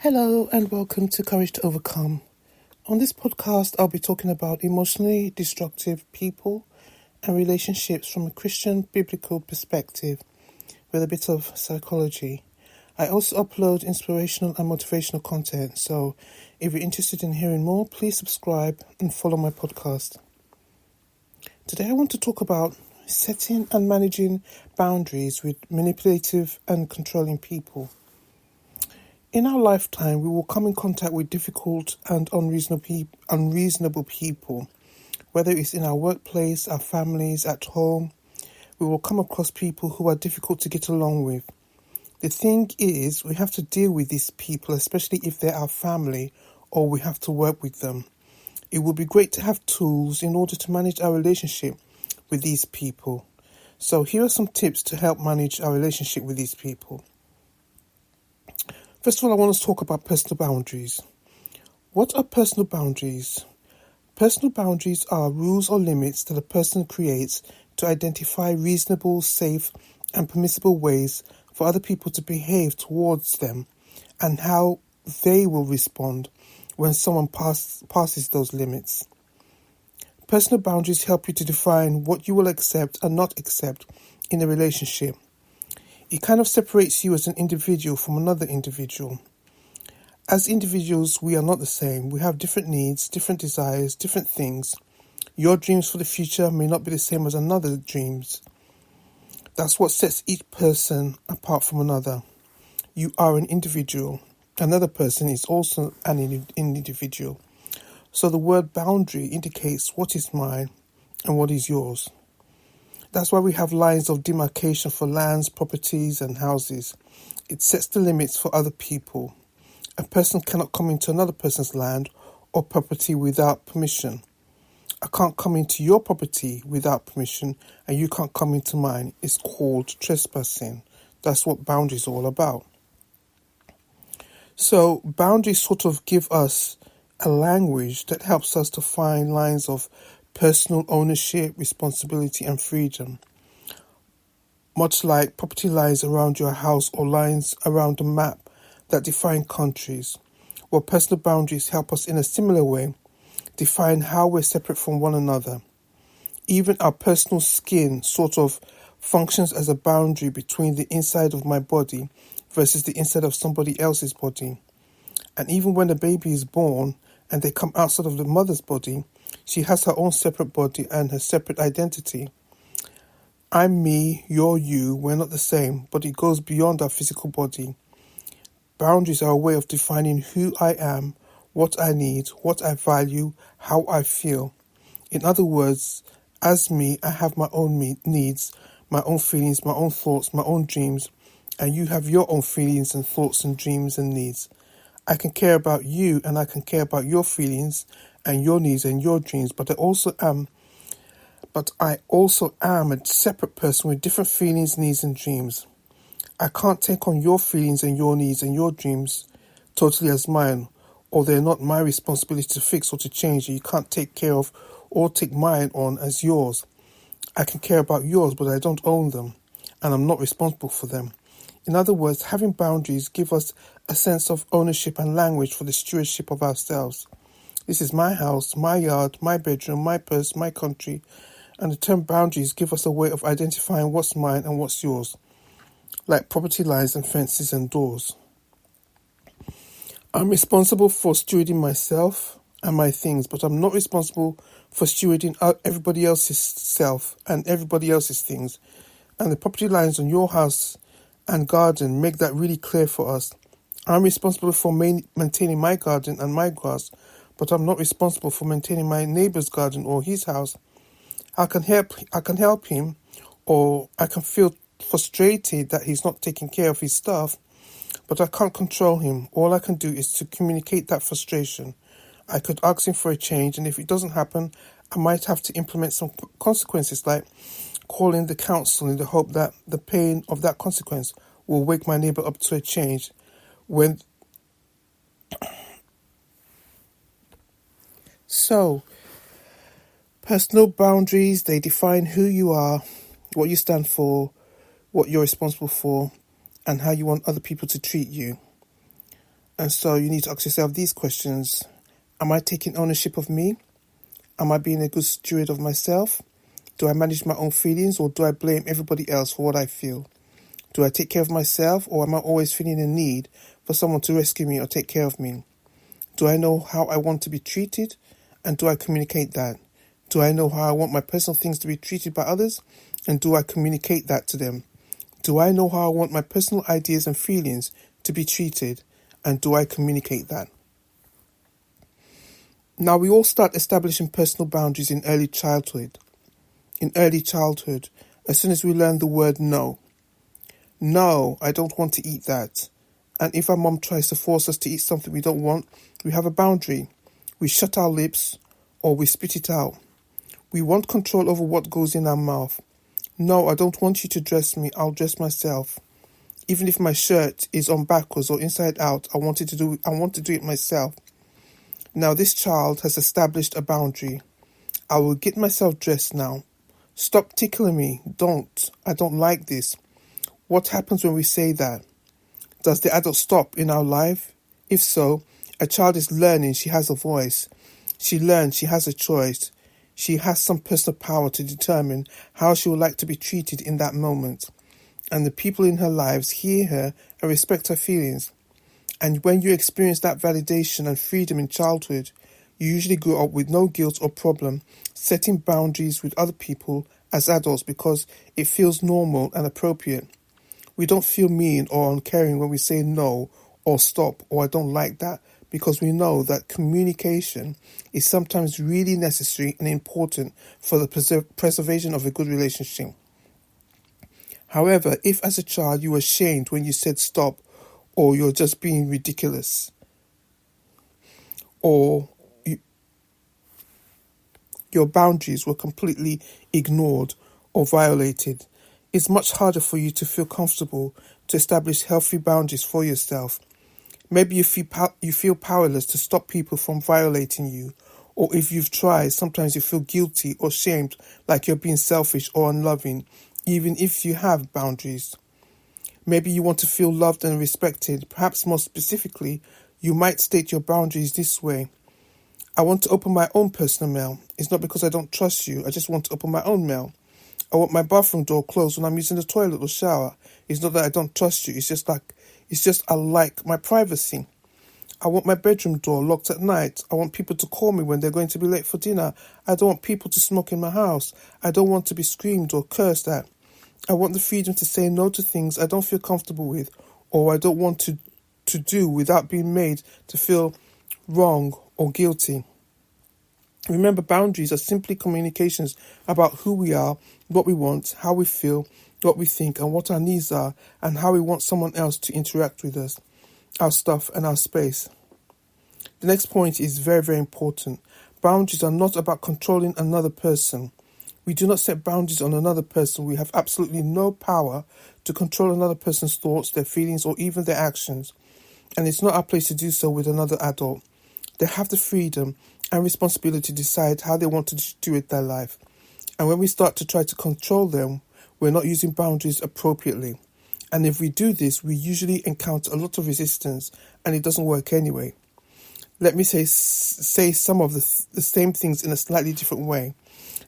Hello and welcome to Courage to Overcome. On this podcast, I'll be talking about emotionally destructive people and relationships from a Christian biblical perspective with a bit of psychology. I also upload inspirational and motivational content, so if you're interested in hearing more, please subscribe and follow my podcast. Today I want to talk about setting and managing boundaries with manipulative and controlling people. In our lifetime, we will come in contact with difficult and unreasonable people, whether it's in our workplace, our families, at home. We will come across people who are difficult to get along with. The thing is, we have to deal with these people, especially if they're our family or we have to work with them. It would be great to have tools in order to manage our relationship with these people. So here are some tips to help manage our relationship with these people. First of all, I want to talk about personal boundaries. What are personal boundaries? Personal boundaries are rules or limits that a person creates to identify reasonable, safe, and permissible ways for other people to behave towards them and how they will respond when someone passes those limits. Personal boundaries help you to define what you will accept and not accept in a relationship. It kind of separates you as an individual from another individual. As individuals, we are not the same. We have different needs, different desires, different things. Your dreams for the future may not be the same as another's dreams. That's what sets each person apart from another. You are an individual. Another person is also an individual. So the word boundary indicates what is mine and what is yours. That's why we have lines of demarcation for lands, properties and houses. It sets the limits for other people. A person cannot come into another person's land or property without permission. I can't come into your property without permission and you can't come into mine. It's called trespassing. That's what boundaries are all about. So boundaries sort of give us a language that helps us to find lines of personal ownership, responsibility and freedom. Much like property lines around your house or lines around a map that define countries. Well, personal boundaries help us in a similar way define how we're separate from one another. Even our personal skin sort of functions as a boundary between the inside of my body versus the inside of somebody else's body. And even when a baby is born and they come outside of the mother's body, she has her own separate body and her separate identity. I'm me, you're you, we're not the same, but it goes beyond our physical body. Boundaries are a way of defining who I am, what I need, what I value, how I feel. In other words, as me, I have my own needs, my own feelings, my own thoughts, my own dreams, and you have your own feelings and thoughts and dreams and needs. I can care about you and I can care about your feelings and your needs and your dreams, but I also am a separate person with different feelings, needs and dreams. I can't take on your feelings and your needs and your dreams totally as mine, or they're not my responsibility to fix or to change. You can't take care of or take mine on as yours. I can care about yours, but I don't own them, and I'm not responsible for them. In other words, having boundaries give us a sense of ownership and language for the stewardship of ourselves. This is my house, my yard, my bedroom, my purse, my country, and the term boundaries give us a way of identifying what's mine and what's yours, like property lines and fences and doors. I'm responsible for stewarding myself and my things, but I'm not responsible for stewarding everybody else's self and everybody else's things. And the property lines on your house and garden make that really clear for us. I'm responsible for maintaining my garden and my grass, but I'm not responsible for maintaining my neighbor's garden or his house. I can help him, or I can feel frustrated that he's not taking care of his stuff, but I can't control him. All I can do is to communicate that frustration. I could ask him for a change, and if it doesn't happen, I might have to implement some consequences, like calling the council in the hope that the pain of that consequence will wake my neighbor up to a change. So, personal boundaries, they define who you are, what you stand for, what you're responsible for, and how you want other people to treat you. And so you need to ask yourself these questions. Am I taking ownership of me? Am I being a good steward of myself? Do I manage my own feelings, or do I blame everybody else for what I feel? Do I take care of myself, or am I always feeling a need for someone to rescue me or take care of me? Do I know how I want to be treated, and do I communicate that? Do I know how I want my personal things to be treated by others, and do I communicate that to them? Do I know how I want my personal ideas and feelings to be treated, and do I communicate that? Now, we all start establishing personal boundaries in early childhood. As soon as we learn the word no. No, I don't want to eat that. And if our mom tries to force us to eat something we don't want, we have a boundary. We shut our lips or we spit it out. We want control over what goes in our mouth. No, I don't want you to dress me. I'll dress myself. Even if my shirt is on backwards or inside out, I want to do it myself. Now this child has established a boundary. I will get myself dressed now. Stop tickling me. Don't. I don't like this. What happens when we say that? Does the adult stop in our life? If so, a child is learning she has a voice. She learns she has a choice. She has some personal power to determine how she would like to be treated in that moment. And the people in her lives hear her and respect her feelings. And when you experience that validation and freedom in childhood, you usually grow up with no guilt or problem setting boundaries with other people as adults because it feels normal and appropriate. We don't feel mean or uncaring when we say no or stop or I don't like that, because we know that communication is sometimes really necessary and important for the preservation of a good relationship. However, if as a child you were ashamed when you said stop, or you're just being ridiculous, or your boundaries were completely ignored or violated, it's much harder for you to feel comfortable to establish healthy boundaries for yourself. Maybe you feel powerless to stop people from violating you, or if you've tried, sometimes you feel guilty or shamed, like you're being selfish or unloving, even if you have boundaries. Maybe you want to feel loved and respected. Perhaps more specifically, you might state your boundaries this way. I want to open my own personal mail. It's not because I don't trust you. I just want to open my own mail. I want my bathroom door closed when I'm using the toilet or shower. It's not that I don't trust you. It's just I like my privacy. I want my bedroom door locked at night. I want people to call me when they're going to be late for dinner. I don't want people to smoke in my house. I don't want to be screamed or cursed at. I want the freedom to say no to things I don't feel comfortable with, or I don't want to do without being made to feel wrong or guilty. Remember, boundaries are simply communications about who we are, what we want, how we feel, what we think, and what our needs are, and how we want someone else to interact with us, our stuff, and our space. The next point is very, very important. Boundaries are not about controlling another person. We do not set boundaries on another person. We have absolutely no power to control another person's thoughts, their feelings, or even their actions. And it's not our place to do so with another adult. They have the freedom and responsibility to decide how they want to do with their life. And when we start to try to control them, we're not using boundaries appropriately. And if we do this, we usually encounter a lot of resistance, and it doesn't work anyway. Let me say some of the same things in a slightly different way.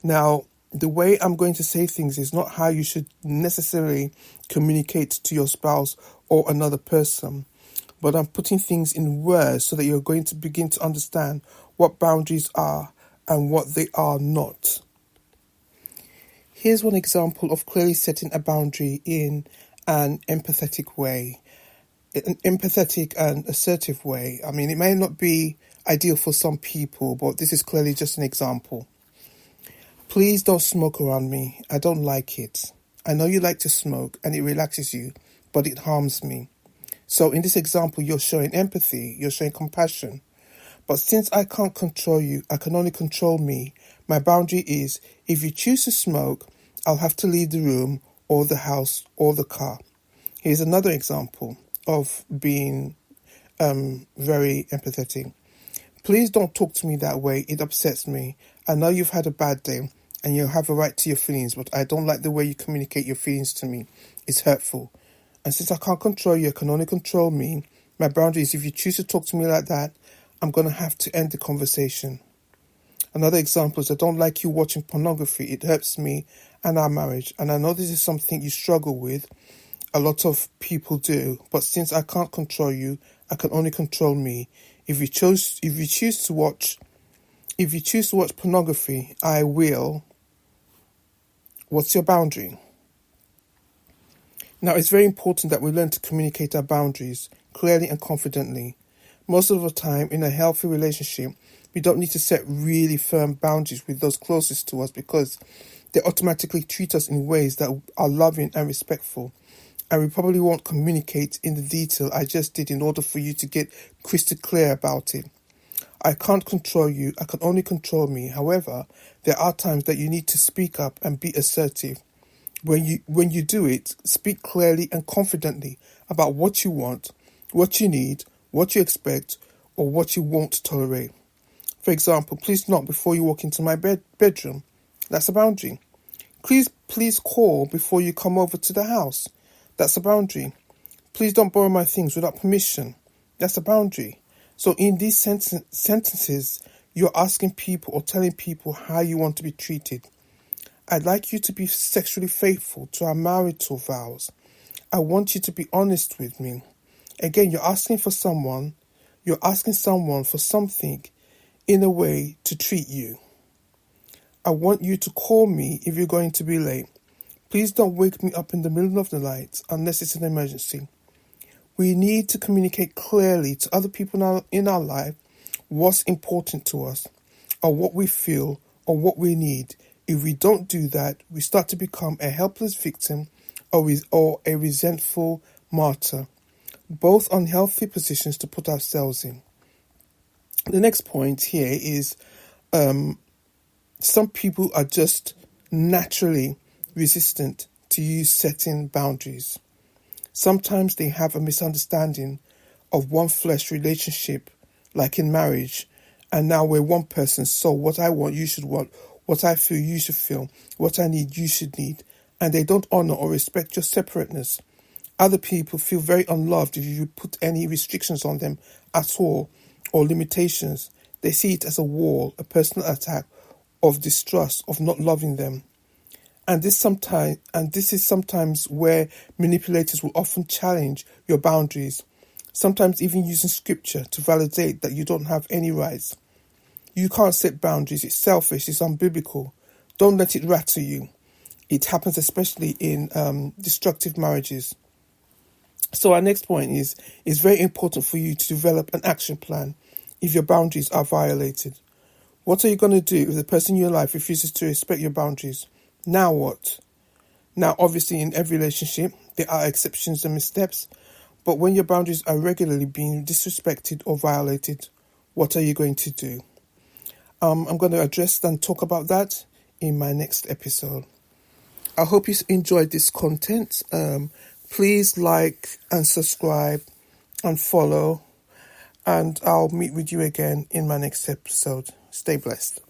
Now, the way I'm going to say things is not how you should necessarily communicate to your spouse or another person, but I'm putting things in words so that you're going to begin to understand what boundaries are and what they are not. Here's one example of clearly setting a boundary in an empathetic way, an empathetic and assertive way. I mean, it may not be ideal for some people, but this is clearly just an example. Please don't smoke around me. I don't like it. I know you like to smoke and it relaxes you, but it harms me. So in this example, you're showing empathy, you're showing compassion. But since I can't control you, I can only control me. My boundary is, if you choose to smoke, I'll have to leave the room or the house or the car. Here's another example of being very empathetic. Please don't talk to me that way. It upsets me. I know you've had a bad day and you have a right to your feelings, but I don't like the way you communicate your feelings to me. It's hurtful. And since I can't control you, I can only control me. My boundary is if you choose to talk to me like that, I'm going to have to end the conversation. Another example is I don't like you watching pornography. It hurts me and our marriage. And I know this is something you struggle with. A lot of people do. But since I can't control you, I can only control me. If you choose to watch pornography, I will. What's your boundary? Now, it's very important that we learn to communicate our boundaries clearly and confidently. Most of the time, in a healthy relationship, we don't need to set really firm boundaries with those closest to us because they automatically treat us in ways that are loving and respectful. And we probably won't communicate in the detail I just did in order for you to get crystal clear about it. I can't control you, I can only control me. However, there are times that you need to speak up and be assertive. When you do it, speak clearly and confidently about what you want, what you need, what you expect, or what you won't tolerate. For example, please knock before you walk into my bedroom. That's a boundary. Please call before you come over to the house. That's a boundary. Please don't borrow my things without permission. That's a boundary. So in these sentences, you're asking people or telling people how you want to be treated. I'd like you to be sexually faithful to our marital vows. I want you to be honest with me. Again, you're asking someone for something in a way to treat you. I want you to call me if you're going to be late. Please don't wake me up in the middle of the night unless it's an emergency. We need to communicate clearly to other people in our life what's important to us, or what we feel, or what we need. If we don't do that, we start to become a helpless victim or a resentful martyr. Both unhealthy positions to put ourselves in. The next point here is some people are just naturally resistant to you setting boundaries. Sometimes they have a misunderstanding of one flesh relationship, like in marriage, and now we're one person, so what I want, you should want, what I feel, you should feel, what I need, you should need, and they don't honor or respect your separateness. Other people feel very unloved if you put any restrictions on them at all, or limitations. They see it as a wall, a personal attack of distrust, of not loving them. And this is sometimes where manipulators will often challenge your boundaries, sometimes even using scripture to validate that you don't have any rights. You can't set boundaries, it's selfish, it's unbiblical. Don't let it rattle you. It happens especially in destructive marriages. So our next point is it's very important for you to develop an action plan if your boundaries are violated. What are you going to do if the person in your life refuses to respect your boundaries? Now what? Now, obviously, in every relationship, there are exceptions and missteps, but when your boundaries are regularly being disrespected or violated, what are you going to do? I'm going to address and talk about that in my next episode. I hope you enjoyed this content. Please like and subscribe and follow, and I'll meet with you again in my next episode. Stay blessed.